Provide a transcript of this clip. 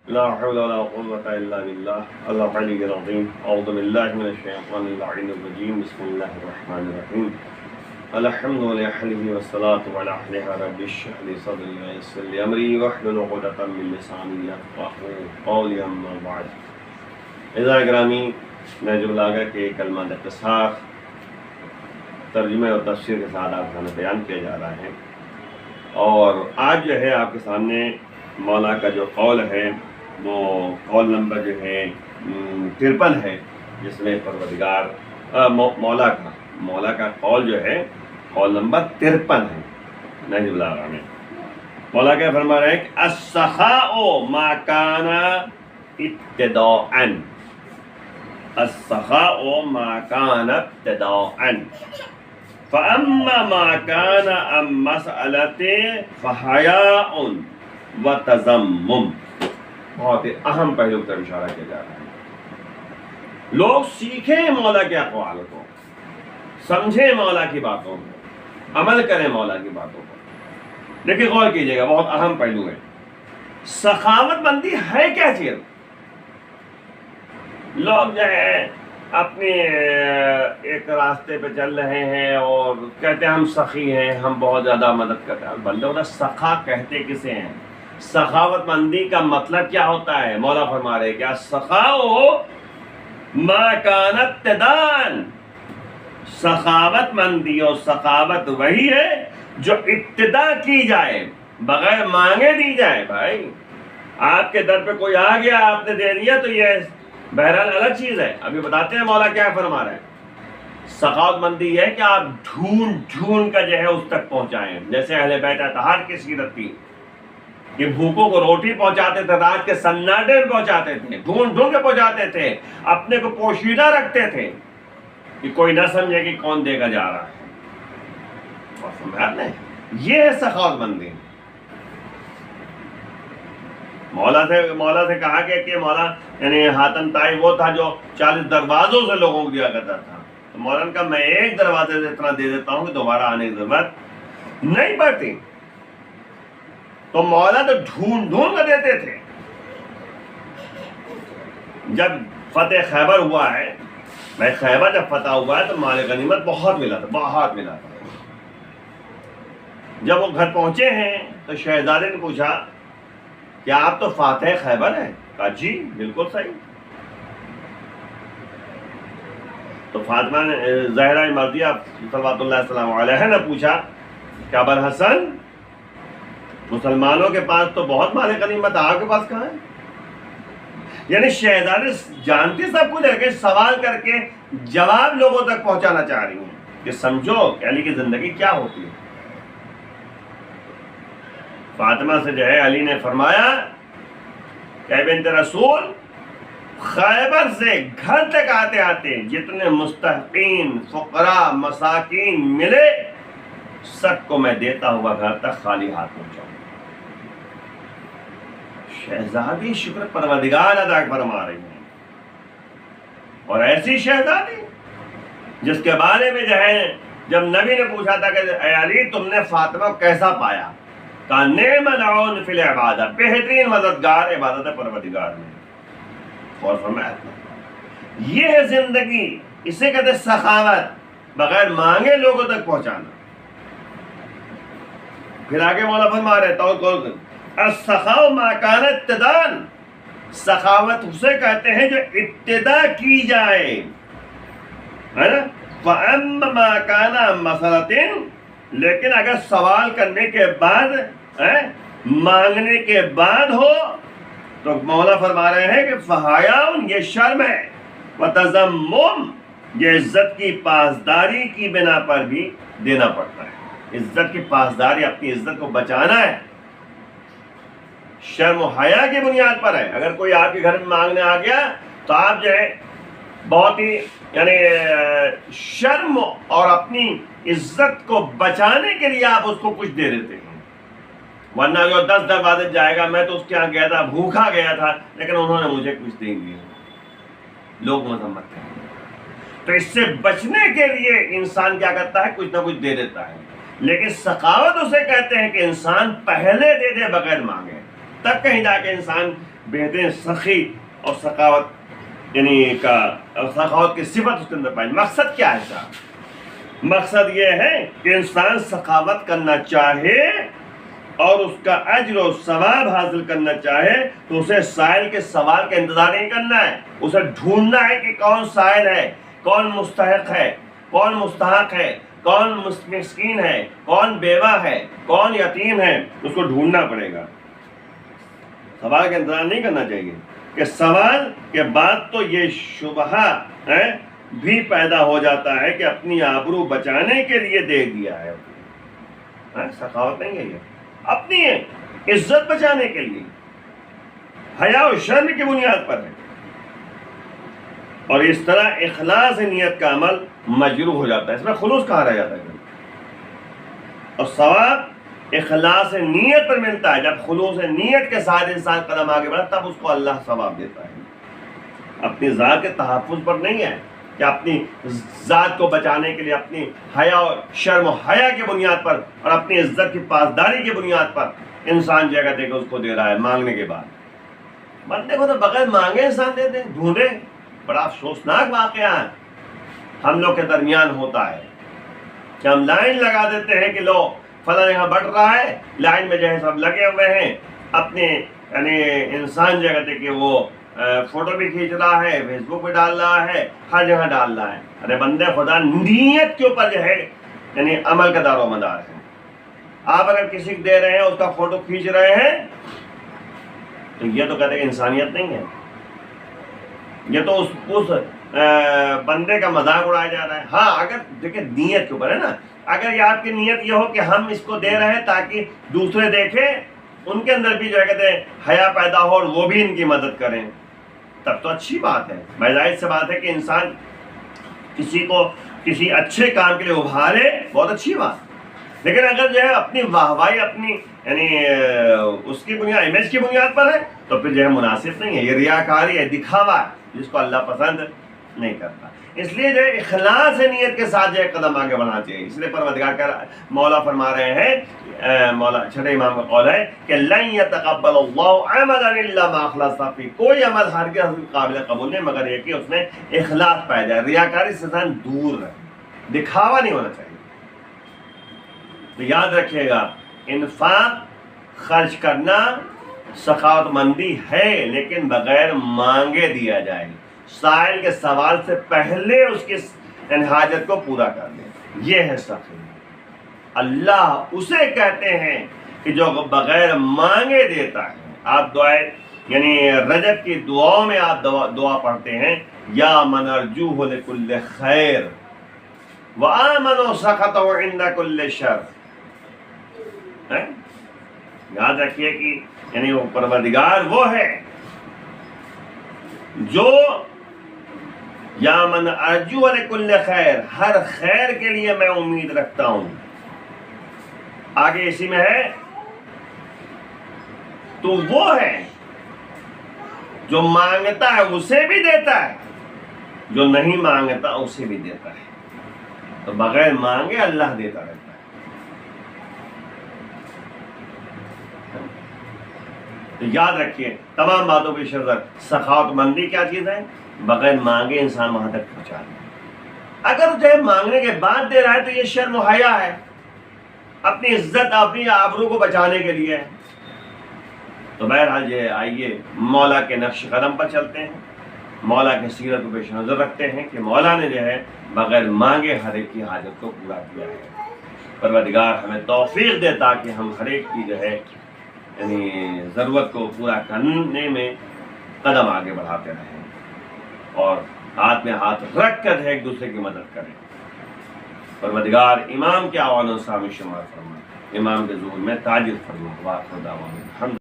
لا حول ولا قوة إلا بالله العلي العظيم أعوذ بالله من الشيطان اللعين الرجيم بسم الله الرحمن الرحيم الحمد لله والصلاة على أهلها رب اشرح لي صدري ويسر لي أمري واحلل عقدة من لساني يفقهوا قولي أما بعد اعزائے گرامی نہج البلاغہ کے کلمہ اختصار ترجمہ اور تفسیر کے ساتھ آپ سامنے بیان کیا جا رہا ہے، اور آج جو ہے آپ کے سامنے مولا کا جو قول ہے وہ قول نمبر جو ہے 53 ہے، جس میں پروردگار مولا کا قول جو ہے قول نمبر 53 ہے نہج البلاغہ میں۔ مولا کیا فرما رہے ہیں کہ السخاء ما کان ابتداءً، السخاء ما کان ابتداءً فاما ما کان عن مسألة فحیاء وتذمم۔ بہت ہی اہم پہلو پر اشارہ کیا جا رہا ہے۔ لوگ سیکھیں مولا کے اقوال کو، سمجھیں مولا کی باتوں کو، عمل کریں مولا کی باتوں کو۔ لیکن غور کیجیے گا، بہت اہم پہلو ہے۔ سخاوت مندی ہے کیا چیز؟ لوگ جو ہے اپنے ایک راستے پہ چل رہے ہیں اور کہتے ہیں ہم سخی ہیں، ہم بہت زیادہ مدد کرتے ہیں۔ بندہ سخا کہتے کسے ہیں؟ سخاوت مندی کا مطلب کیا ہوتا ہے؟ مولا فرما رہے کیا سخاؤ ما کان ابتداءً، سخاوت مندی اور سخاوت وہی ہے جو ابتدا کی جائے، بغیر مانگے دی جائے۔ بھائی آپ کے در پہ کوئی آ گیا، آپ نے دے دیا، تو یہ بہرحال الگ چیز ہے۔ ابھی بتاتے ہیں مولا کیا فرما رہے ہیں۔ سخاوت مندی ہے کہ آپ ڈھونڈ کر جو ہے اس تک پہنچائیں، جیسے اہل بیت اطہار کی سیرت تھی کہ بھوکوں کو روٹی پہنچاتے تھے، رات کے سناٹے میں پہنچاتے تھے، ڈھونڈ کے پہنچاتے تھے، اپنے کو پوشیدہ رکھتے تھے کہ کوئی نہ سمجھے کہ کون دے گا جا رہا ہے۔ اور سمجھا نے یہ ہے سخاوت مندی۔ مولا سے کہا گیا کہ مولا یعنی حاتم طائی وہ تھا جو 40 دروازوں سے لوگوں کو دیا کرتا تھا، تو مولا نے کہا میں ایک دروازے سے اتنا دے دیتا ہوں کہ دوبارہ آنے کی ضرورت نہیں پڑتی۔ تو مولا تو ڈھونڈ کر دیتے تھے۔ جب فتح خیبر ہوا ہے، میں خیبر جب فتح ہوا ہے تو مال غنیمت بہت ملا تھا۔ جب وہ گھر پہنچے ہیں تو شہزادے نے پوچھا کیا آپ تو فاتح خیبر ہیں؟ کہا جی بالکل صحیح۔ تو فاطمہ نے زہرہ مرضیہ صلوات اللہ السلام علیہ نے پوچھا کہ ابوالحسن مسلمانوں کے پاس تو بہت مال غنیمت، آپ کے پاس کہاں ہے؟ یعنی شہزادے جانتی سب کچھ ہے کہ سوال کر کے جواب لوگوں تک پہنچانا چاہ رہی ہیں کہ سمجھو کہ علی کی زندگی کیا ہوتی ہے۔ فاطمہ سے جو ہے علی نے فرمایا کہ بنت رسول، خیبر سے گھر تک آتے آتے جتنے مستحقین فقراء مساکین ملے سب کو میں دیتا ہوا گھر تک خالی ہاتھ پہنچاؤں۔ شہزادی شکر پروردگار ادا فرما رہی ہیں، اور ایسی شہزادی جس کے بارے میں جو ہے جب نبی نے پوچھا تھا کہ اے علی تم نے فاطمہ کو کیسا پایا، کہا نعم العون فی العبادہ، بہترین مددگار عبادت پروردگار میں۔ اور فرمایا یہ ہے زندگی، اسے کہتے سخاوت، بغیر مانگے لوگوں تک پہنچانا۔ پھر آگے مولا فرما رہے تو السخاء ما کان ابتداء، سخاوت اسے کہتے ہیں جو ابتدا کی جائے، ہے نا۔ فَأَمَّا مَا كَانَ عَن مَسْأَلَةٍ، لیکن اگر سوال کرنے کے بعد مانگنے کے بعد ہو تو مولا فرما رہے ہیں کہ فحیاء، یہ شرم ہے، وتذمم، یہ عزت کی پاسداری کی بنا پر بھی دینا پڑتا ہے۔ عزت کی پاسداری، اپنی عزت کو بچانا ہے، شرم و حیا کی بنیاد پر ہے۔ اگر کوئی آپ کے گھر میں مانگنے آ گیا تو آپ جو ہے بہت ہی یعنی شرم اور اپنی عزت کو بچانے کے لیے آپ اس کو کچھ دے دیتے ہیں، ورنہ جو 10 دروازے جائے گا میں تو اس کے یہاں گیا تھا، بھوکا گیا تھا، لیکن انہوں نے مجھے کچھ نہیں دیا، لوگ مذمت کرتے ہیں۔ تو اس سے بچنے کے لیے انسان کیا کرتا ہے؟ کچھ نہ کچھ دے دیتا ہے۔ لیکن سخاوت اسے کہتے ہیں کہ انسان پہلے دے دے بغیر مانگے، تب کہیں جا کے انسان بہترین سخی اور سخاوت یعنی سخاوت کی صفت اس کے اندر پائی. مقصد کیا ہے صاحب؟ مقصد یہ ہے کہ انسان سخاوت کرنا چاہے اور اس کا اجر و ثواب حاصل کرنا چاہے تو اسے سائل کے سوال کا انتظار نہیں کرنا ہے. اسے ڈھونڈنا ہے کہ کون سائل ہے, کون مستحق ہے, کون مستحق ہے, کون مسکین ہے, کون بیوہ ہے, کون یتیم ہے. اس کو ڈھونڈنا پڑے گا. سوال کا انتظار نہیں کرنا چاہیے کہ سوال کے بعد تو یہ شبہہ بھی پیدا ہو جاتا ہے کہ اپنی آبرو بچانے کے لیے دے دیا ہے. سخاوت نہیں ہے یہ, اپنی عزت بچانے کے لیے حیا و شرم کی بنیاد پر ہے. اور اس طرح اخلاص نیت کا عمل مجروح ہو جاتا ہے. اس میں خلوص کہا رہ جاتا ہے. اور ثواب اخلاص نیت پر ملتا ہے. جب خلوص نیت کے ساتھ انسان قدم آگے بڑھا تب اس کو اللہ ثواب دیتا ہے. اپنی ذات کے تحفظ پر نہیں ہے کہ اپنی ذات کو بچانے کے لیے اپنی حیا اور شرم و حیا کی بنیاد پر اور اپنی عزت کی پاسداری کی بنیاد پر انسان جگہ دے کے اس کو دے رہا ہے مانگنے کے بعد. بندے کو تو بغیر مانگے انسان دے دے, ڈھونڈے. بڑا افسوسناک واقعہ ہے ہم لوگ کے درمیان ہوتا ہے کہ ہم لائن لگا دیتے ہیں کہ لو فلاں یہاں بڑھ رہا ہے, لائن میں جو ہے سب لگے ہوئے ہیں. اپنے یعنی انسان جگہ دے کے وہ فوٹو بھی کھینچ رہا ہے, فیس بک پہ ڈال رہا ہے, ہر جگہ ڈال رہا ہے. ارے بندے خدا, نیت کے اوپر جو ہے یعنی عمل کا دار و مدار ہے. آپ اگر کسی کو دے رہے ہیں, اس کا فوٹو کھینچ رہے ہیں, تو یہ تو کہتے ہیں کہ انسانیت نہیں ہے. یہ تو اس بندے کا مذاق اڑایا جا رہا ہے. ہاں اگر دیکھیں نیت کے اوپر ہے نا, اگر یہ آپ کی نیت یہ ہو کہ ہم اس کو دے رہے ہیں تاکہ دوسرے دیکھیں, ان کے اندر بھی جو ہے کہتے ہیں حیا پیدا ہو اور وہ بھی ان کی مدد کریں, تب تو اچھی بات ہے. ظاہر سی بات ہے کہ انسان کسی کو کسی اچھے کام کے لیے ابھارے, بہت اچھی بات. لیکن اگر جو ہے اپنی واہوائی اپنی یعنی اس کی بنیاد امیج کی بنیاد پر ہے تو پھر جو ہے مناسب نہیں ہے. یہ ریاکاری ہے, دکھاوا ہے, جس کو اللہ پسند نہیں کرتا. اس لیے جو اخلاص نیت کے ساتھ جو ہے قدم آگے بڑھنا چاہیے. اس لیے پروردگار کا مولا فرما رہے ہیں, مولا چھٹے امام کا قول ہے کہ لن يتقبل اللہ عملا الا ما اخلص فیہ. کوئی عمل ہرگز قابل قبول نہیں مگر یہ کہ اس میں اخلاص پایا جائے. ریاکاری سے انسان دور رہے, دکھاوا نہیں ہونا چاہیے. تو یاد رکھیے گا, انفاق خرچ کرنا سخاوت مندی ہے, لیکن بغیر مانگے دیا جائے. سائل کے سوال سے پہلے اس کی حاجت کو پورا کر لیں, یہ ہے سخی. اللہ اسے کہتے ہیں کہ جو بغیر مانگے دیتا ہے. آپ دعائیں یعنی رجب کی دعاؤں میں آپ دعا پڑھتے ہیں, یا من ارجوہ لکل خیر وآمن سخطہ عند کل شر. یاد رکھیے کہ یعنی وہ پروردگار وہ ہے جو یا من ارجو لکل خیر, ہر خیر کے لیے میں امید رکھتا ہوں. آگے اسی میں ہے تو وہ ہے جو مانگتا ہے اسے بھی دیتا ہے, جو نہیں مانگتا اسے بھی دیتا ہے. تو بغیر مانگے اللہ دیتا رہتا ہے. تو یاد رکھیے تمام باتوں کی شرط سخاوت مندی کیا چیز ہے, بغیر مانگے انسان وہاں تک پہنچا دے. اگر جو ہے مانگنے کے بعد دے رہا ہے تو یہ شرم و حیا ہے, اپنی عزت اپنی آبرو کو بچانے کے لیے. تو بہرحال یہ آئیے مولا کے نقش قدم پر چلتے ہیں, مولا کی سیرت کو پیش نظر رکھتے ہیں کہ مولا نے جو ہے بغیر مانگے ہر ایک کی حاجت کو پورا کیا ہے. پروردگار ہمیں توفیق دے تاکہ ہم ہر ایک کی جو ہے یعنی ضرورت کو پورا کرنے میں قدم آگے بڑھاتے رہیں اور ہاتھ میں ہاتھ رکھ کر ایک دوسرے کی مدد کریں. پروردگار امام کے اعوان و سامی شمار فرما, امام کے ظہور میں تاجر فرما. واخر دعوانا الحمد